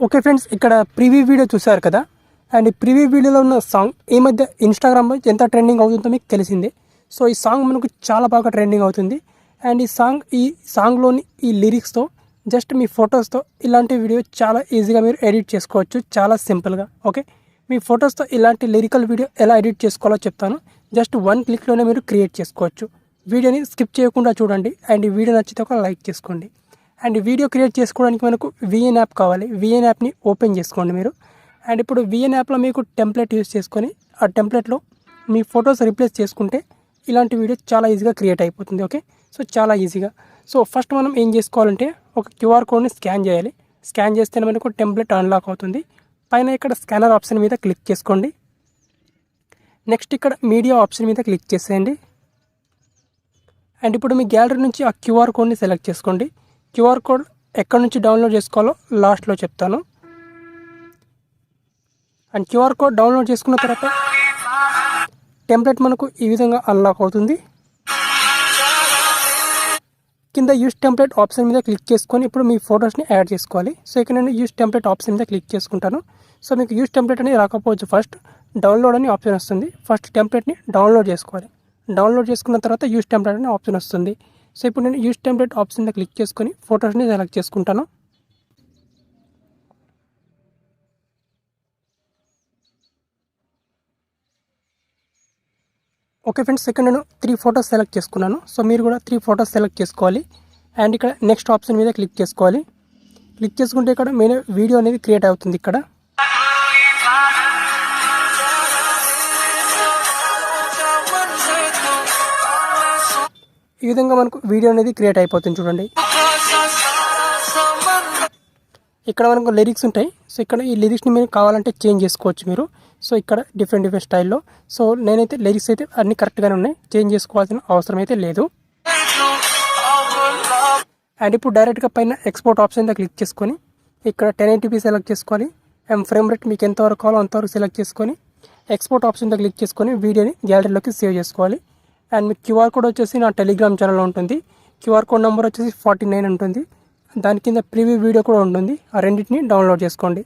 Okay friends, ఇక్కడ preview video చూసారు కదా. అండ్ ఈ ప్రివ్యూ వీడియోలో ఉన్న సాంగ్ ఈ మధ్య ఇన్స్టాగ్రామ్లో ఎంత ట్రెండింగ్ అవుతుందో మీకు తెలిసిందే. సో ఈ సాంగ్ మనకు చాలా బాగా ట్రెండింగ్ అవుతుంది. అండ్ ఈ సాంగ్లోని ఈ లిరిక్స్తో జస్ట్ మీ ఫొటోస్తో ఇలాంటి వీడియో చాలా ఈజీగా మీరు ఎడిట్ చేసుకోవచ్చు, చాలా సింపుల్గా. ఓకే, మీ ఫొటోస్తో ఇలాంటి లిరికల్ వీడియో ఎలా ఎడిట్ చేసుకోవాలో చెప్తాను. జస్ట్ 1 క్లిక్లోనే మీరు క్రియేట్ చేసుకోవచ్చు. వీడియోని స్కిప్ చేయకుండా చూడండి. అండ్ ఈ వీడియో నచ్చితే ఒక లైక్ చేసుకోండి. అండ్ వీడియో క్రియేట్ చేసుకోవడానికి మనకు విఎన్ యాప్ కావాలి. విఎన్ యాప్ని ఓపెన్ చేసుకోండి మీరు. అండ్ ఇప్పుడు విఎన్ యాప్లో మీకు టెంప్లెట్ యూస్ చేసుకొని ఆ టెంప్లెట్లో మీ ఫొటోస్ రీప్లేస్ చేసుకుంటే ఇలాంటి వీడియో చాలా ఈజీగా క్రియేట్ అయిపోతుంది. ఓకే, సో చాలా ఈజీగా. సో ఫస్ట్ మనం ఏం చేసుకోవాలంటే ఒక క్యూఆర్ కోడ్ని స్కాన్ చేయాలి. స్కాన్ చేస్తేనే మనకు టెంప్లెట్ అన్లాక్ అవుతుంది. పైన ఇక్కడ స్కానర్ ఆప్షన్ మీద క్లిక్ చేసుకోండి. నెక్స్ట్ ఇక్కడ మీడియా ఆప్షన్ మీద క్లిక్ చేసేయండి. అండ్ ఇప్పుడు మీ గ్యాలరీ నుంచి ఆ క్యూఆర్ కోడ్ని సెలెక్ట్ చేసుకోండి. క్యూఆర్ కోడ్ ఎక్కడి నుంచి డౌన్లోడ్ చేసుకోవాలో లాస్ట్లో చెప్తాను. అండ్ క్యూఆర్ కోడ్ డౌన్లోడ్ చేసుకున్న తర్వాత టెంప్లెట్ మనకు ఈ విధంగా అన్లాక్ అవుతుంది. కింద యూస్ టెంప్లెట్ ఆప్షన్ మీద క్లిక్ చేసుకొని ఇప్పుడు మీ ఫొటోస్ని యాడ్ చేసుకోవాలి. సో ఇక్కడ నేను యూస్ టెంప్లెట్ ఆప్షన్ మీద క్లిక్ చేసుకుంటాను. సో మీకు యూస్ టెంప్లెట్ అనేది రాకపోవచ్చు, ఫస్ట్ డౌన్లోడ్ అని ఆప్షన్ వస్తుంది. ఫస్ట్ టెంప్లెట్ని డౌన్లోడ్ చేసుకోవాలి. డౌన్లోడ్ చేసుకున్న తర్వాత యూస్ టెంప్లెట్ అనే ఆప్షన్ వస్తుంది. సో ఇప్పుడు నేను యూస్ టెంప్లెట్ ఆప్షన్ మీద క్లిక్ చేసుకొని ఫొటోస్ని సెలెక్ట్ చేసుకుంటాను. ఓకే ఫ్రెండ్స్, ఇక్కడ నేను 3 ఫొటోస్ సెలెక్ట్ చేసుకున్నాను. సో మీరు కూడా 3 ఫొటోస్ సెలెక్ట్ చేసుకోవాలి. అండ్ ఇక్కడ నెక్స్ట్ ఆప్షన్ మీద క్లిక్ చేసుకోవాలి. క్లిక్ చేసుకుంటే ఇక్కడ మెయిన్ వీడియో అనేది క్రియేట్ అవుతుంది. ఇక్కడ ఈ విధంగా మనకు వీడియో అనేది క్రియేట్ అయిపోతుంది. చూడండి, ఇక్కడ మనకు లిరిక్స్ ఉంటాయి. సో ఇక్కడ ఈ లిరిక్స్ని మీరు కావాలంటే చేంజ్ చేసుకోవచ్చు మీరు. సో ఇక్కడ డిఫరెంట్ స్టైల్లో. సో నేనైతే లిరిక్స్ అయితే అన్ని కరెక్ట్గానే ఉన్నాయి, చేంజ్ చేసుకోవాల్సిన అవసరం అయితే లేదు. అండ్ ఇప్పుడు డైరెక్ట్గా పైన ఎక్స్పోర్ట్ ఆప్షన్ క్లిక్ చేసుకొని ఇక్కడ 1080p సెలెక్ట్ చేసుకోవాలి. అండ్ ఫ్రేమ్ రేట్ మీకు ఎంతవరకు కావాలో అంతవరకు సెలెక్ట్ చేసుకొని ఎక్స్పోర్ట్ ఆప్షన్ క్లిక్ చేసుకొని వీడియోని గ్యాలరీలోకి సేవ్ చేసుకోవాలి. అండ్ మీకు క్యూఆర్ కోడ్ వచ్చేసి నా టెలిగ్రామ్ ఛానల్లో ఉంటుంది. క్యూఆర్ కోడ్ నెంబర్ వచ్చేసి 49 ఉంటుంది. దాని కింద ప్రీవ్యూ వీడియో కూడా ఉంటుంది. ఆ రెండింటిని డౌన్లోడ్ చేసుకోండి.